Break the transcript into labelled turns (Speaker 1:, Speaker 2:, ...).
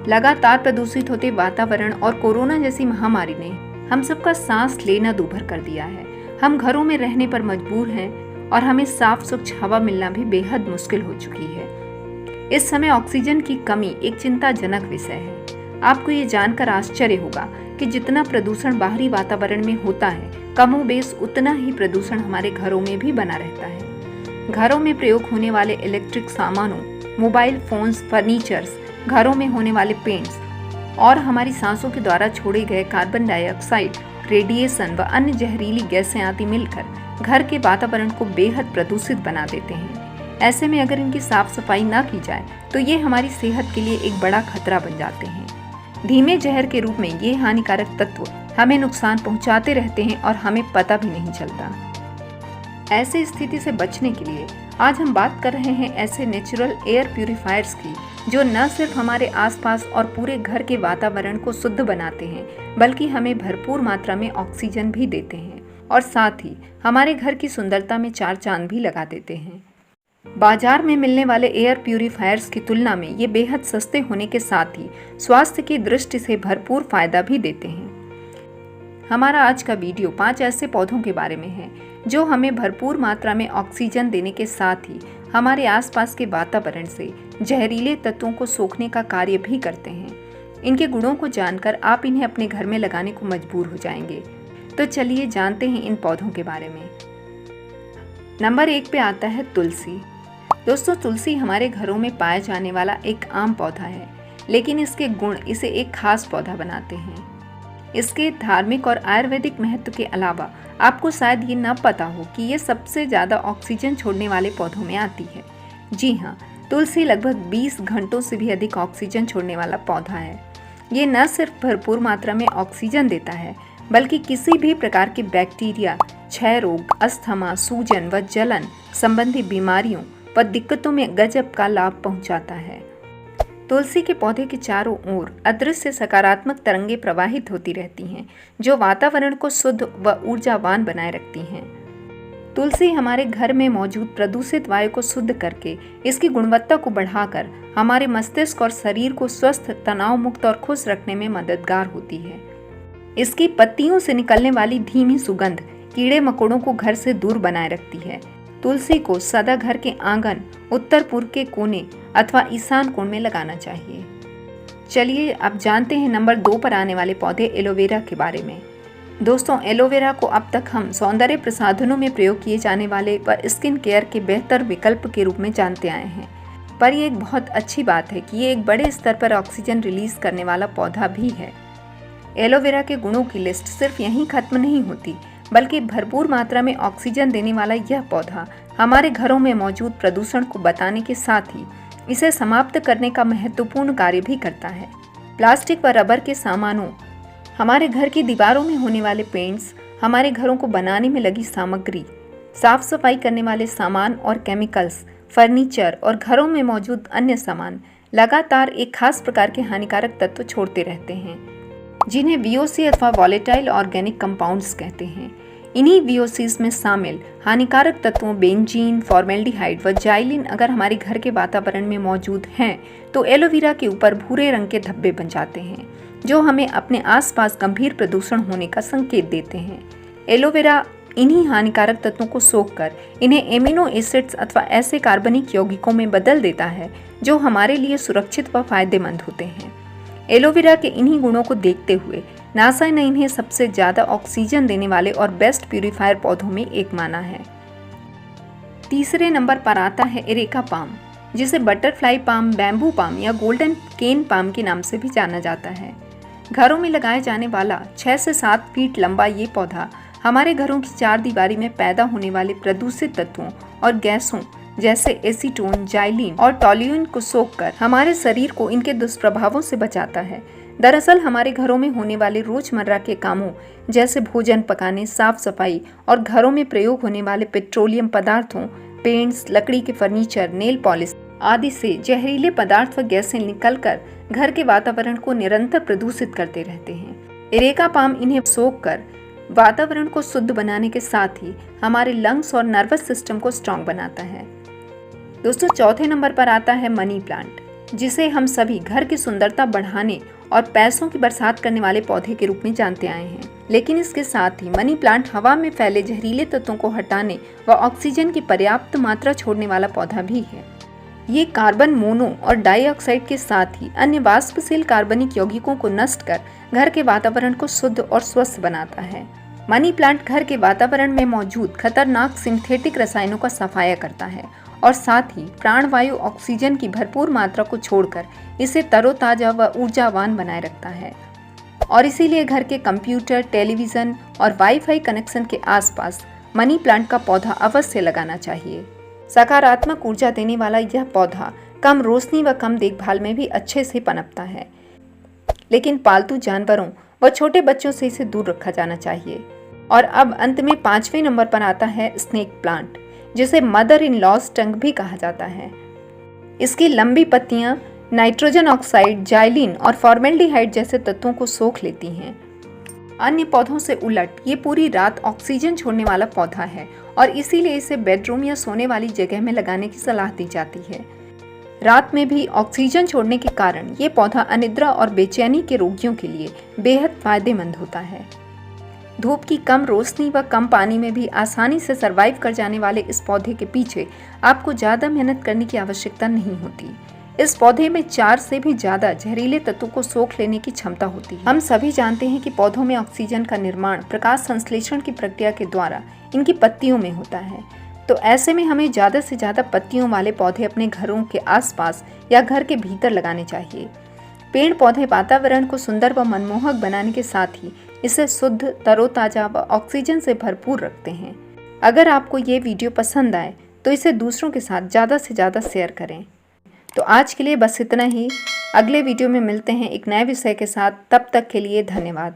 Speaker 1: लगातार प्रदूषित होते वातावरण और कोरोना जैसी महामारी ने हम सबका सांस लेना दूभर कर दिया है। हम घरों में रहने पर मजबूर हैं और हमें साफ स्वच्छ हवा मिलना भी बेहद मुश्किल हो चुकी है। इस समय ऑक्सीजन की कमी एक चिंताजनक विषय है। आपको ये जानकर आश्चर्य होगा कि जितना प्रदूषण बाहरी वातावरण में होता है, कमोबेश उतना ही प्रदूषण हमारे घरों में भी बना रहता है। घरों में प्रयोग होने वाले इलेक्ट्रिक सामानों, मोबाइल फोन्स, फर्नीचर्स, घरों में होने वाले पेंट्स और हमारी सांसों के द्वारा छोड़े गए कार्बन डाइऑक्साइड, रेडिएशन व अन्य जहरीली गैसें आदि मिलकर घर के वातावरण को बेहद प्रदूषित बना देते हैं। ऐसे में अगर इनकी साफ सफाई ना की जाए तो ये हमारी सेहत के लिए एक बड़ा खतरा बन जाते हैं। धीमे जहर के रूप में ये हानिकारक तत्व हमें नुकसान पहुंचाते रहते हैं और हमें पता भी नहीं चलता। ऐसे स्थिति से बचने के लिए आज हम बात कर रहे हैं ऐसे नेचुरल एयर प्यूरिफायर्स की, जो न सिर्फ हमारे आसपास और पूरे घर के वातावरण को शुद्ध बनाते हैं, बल्कि हमें भरपूर मात्रा में ऑक्सीजन भी देते हैं और साथ ही हमारे घर की सुंदरता में चार चांद भी लगा देते हैं। बाजार में मिलने वाले एयर प्यूरिफायर्स की तुलना में ये बेहद सस्ते होने के साथ ही स्वास्थ्य की दृष्टि से भरपूर फायदा भी देते हैं। हमारा आज का वीडियो 5 ऐसे पौधों के बारे में है जो हमें भरपूर मात्रा में ऑक्सीजन देने के साथ ही हमारे आसपास के वातावरण से जहरीले तत्वों को सोखने का कार्य भी करते हैं। इनके गुणों को जानकर आप इन्हें अपने घर में लगाने को मजबूर हो जाएंगे। तो चलिए जानते हैं इन पौधों के बारे में। नंबर 1 पे आता है तुलसी। दोस्तों, तुलसी हमारे घरों में पाया जाने वाला एक आम पौधा है, लेकिन इसके गुण इसे एक खास पौधा बनाते हैं। इसके धार्मिक और आयुर्वेदिक महत्व के अलावा आपको शायद ये न पता हो कि ये सबसे ज़्यादा ऑक्सीजन छोड़ने वाले पौधों में आती है। जी हाँ, तुलसी लगभग 20 घंटों से भी अधिक ऑक्सीजन छोड़ने वाला पौधा है। ये न सिर्फ भरपूर मात्रा में ऑक्सीजन देता है, बल्कि किसी भी प्रकार के बैक्टीरिया, क्षय रोग, अस्थमा, सूजन व जलन संबंधी बीमारियों व दिक्कतों में गजब का लाभ पहुंचाता है। तुलसी के पौधे के चारों ओर अदृश्य सकारात्मक तरंगें प्रवाहित होती रहती हैं, जो वातावरण को शुद्ध व ऊर्जावान बनाए रखती हैं। तुलसी हमारे घर में मौजूद प्रदूषित वायु को शुद्ध करके इसकी गुणवत्ता को बढ़ाकर हमारे मस्तिष्क और शरीर को स्वस्थ, तनाव मुक्त और खुश रखने में मददगार होती है। इसकी पत्तियों से निकलने वाली धीमी सुगंध कीड़े मकोड़ों को घर से दूर बनाए रखती है। तुलसी को सदा घर के आंगन, उत्तर पूर्व के कोने अथवा ईशान कोण में लगाना चाहिए। चलिए अब जानते हैं नंबर 2 पर आने वाले पौधे एलोवेरा के बारे में। दोस्तों, एलोवेरा को अब तक हम सौंदर्य प्रसाधनों में प्रयोग किए जाने वाले व स्किन केयर के बेहतर विकल्प के रूप में जानते आए हैं, पर यह एक बहुत अच्छी बात है कि ये एक बड़े स्तर पर ऑक्सीजन रिलीज करने वाला पौधा भी है। एलोवेरा के गुणों की लिस्ट सिर्फ यहीं खत्म नहीं होती, बल्कि भरपूर मात्रा में ऑक्सीजन देने वाला यह पौधा हमारे घरों में मौजूद प्रदूषण को बताने के साथ ही इसे समाप्त करने का महत्वपूर्ण कार्य भी करता है। प्लास्टिक व रबर के सामानों, हमारे घर की दीवारों में होने वाले पेंट्स, हमारे घरों को बनाने में लगी सामग्री, साफ सफाई करने वाले सामान और केमिकल्स, फर्नीचर और घरों में मौजूद अन्य सामान लगातार एक खास प्रकार के हानिकारक तत्व छोड़ते रहते हैं, जिन्हें VOC अथवा वॉलेटाइल ऑर्गेनिक कंपाउंड्स कहते हैं। इन्हीं VOCs में शामिल हानिकारक तत्वों बेंजीन, फॉर्मेल्डिहाइड व जाइलिन अगर हमारे घर के वातावरण में मौजूद हैं तो एलोवेरा के ऊपर भूरे रंग के धब्बे बन जाते हैं, जो हमें अपने आसपास गंभीर प्रदूषण होने का संकेत देते हैं। एलोवेरा इन्हीं हानिकारक तत्वों को सोखकर इन्हें एमिनो एसिड्स अथवा ऐसे कार्बनिक यौगिकों में बदल देता है जो हमारे लिए सुरक्षित व फायदेमंद होते हैं। एलोवेरा के इन्हीं गुणों को देखते हुए नासा ने इन्हें सबसे ज्यादा ऑक्सीजन देने वाले और बेस्ट प्यूरिफायर पौधों में एक माना है। तीसरे नंबर पर आता है एरेका पाम, जिसे बटरफ्लाई पाम, बैम्बू पाम या गोल्डन केन पाम के नाम से भी जाना जाता है। घरों में लगाए जाने वाला 6 से 7 फीट लंबा ये पौधा हमारे घरों की चार दीवारी में पैदा होने वाले प्रदूषित तत्वों और गैसों जैसे एसीटोन, जाइलिन और टॉल्यूइन को सोखकर हमारे शरीर को इनके दुष्प्रभावों से बचाता है। दरअसल हमारे घरों में होने वाले रोजमर्रा के कामों जैसे भोजन पकाने, साफ सफाई और घरों में प्रयोग होने वाले पेट्रोलियम पदार्थों, पेंट्स, लकड़ी के फर्नीचर, नेल पॉलिश आदि से जहरीले पदार्थ व गैसें निकलकर घर के वातावरण को निरंतर प्रदूषित करते रहते हैं। एरेका पाम इन्हें सोखकर वातावरण को शुद्ध बनाने के साथ ही हमारे लंग्स और नर्वस सिस्टम को स्ट्रांग बनाता है। दोस्तों, चौथे नंबर पर आता है मनी प्लांट। जिसे हम सभी घर की सुंदरता बढ़ाने और पैसों की बरसात करने वाले पौधे के रूप में जानते आए हैं। लेकिन इसके साथ ही मनी प्लांट हवा में फैले जहरीले तत्वों को हटाने व ऑक्सीजन की पर्याप्त मात्रा छोड़ने वाला पौधा भी है। ये कार्बन मोनो और डाइऑक्साइड के साथ ही अन्य वाष्पशील कार्बनिक यौगिकों को नष्ट कर घर के वातावरण को शुद्ध और स्वस्थ बनाता है। मनी प्लांट घर के वातावरण में मौजूद खतरनाक सिंथेटिक रसायनों का सफाया करता है और साथ ही प्राणवायु ऑक्सीजन की भरपूर मात्रा को छोड़कर इसे तरोताजा व ऊर्जावान बनाए रखता है। और इसीलिए घर के कंप्यूटर, टेलीविजन और वाईफाई कनेक्शन के आसपास मनी प्लांट का पौधा अवश्य लगाना चाहिए। सकारात्मक ऊर्जा देने वाला यह पौधा कम रोशनी व कम देखभाल में भी अच्छे से पनपता है, लेकिन पालतू जानवरों व छोटे बच्चों से इसे दूर रखा जाना चाहिए। और अब अंत में 5वें नंबर पर आता है स्नेक प्लांट, जिसे मदर इन लॉज टंग भी कहा जाता है। इसकी लंबी पत्तियां नाइट्रोजन ऑक्साइड, जाइलिन और फॉर्मेल्डिहाइड जैसे तत्वों को सोख लेती हैं। अन्य पौधों से उलट ये पूरी रात ऑक्सीजन छोड़ने वाला पौधा है और इसीलिए इसे बेडरूम या सोने वाली जगह में लगाने की सलाह दी जाती है। रात में भी ऑक्सीजन छोड़ने के कारण ये पौधा अनिद्रा और बेचैनी के रोगियों के लिए बेहद फायदेमंद होता है। धूप की कम रोशनी व कम पानी में भी आसानी से सरवाइव कर जाने वाले इस पौधे के पीछे आपको ज़्यादा मेहनत करने की आवश्यकता नहीं होती। इस पौधे में 4 से भी ज़्यादा जहरीले तत्वों को सोख लेने की क्षमता होती है। हम सभी जानते हैं कि पौधों में ऑक्सीजन का निर्माण प्रकाश संश्लेषण की प्रक्रिया के द्वारा इनकी पत्तियों में होता है। तो ऐसे में हमें ज़्यादा से ज़्यादा पत्तियों वाले पौधे अपने घरों के आसपास या घर के भीतर लगाने चाहिए। पेड़ पौधे वातावरण को सुंदर व मनमोहक बनाने के साथ ही इसे शुद्ध, तरोताजा व ऑक्सीजन से भरपूर रखते हैं। अगर आपको ये वीडियो पसंद आए तो इसे दूसरों के साथ ज़्यादा से ज़्यादा शेयर करें। तो आज के लिए बस इतना ही। अगले वीडियो में मिलते हैं एक नए विषय के साथ। तब तक के लिए धन्यवाद।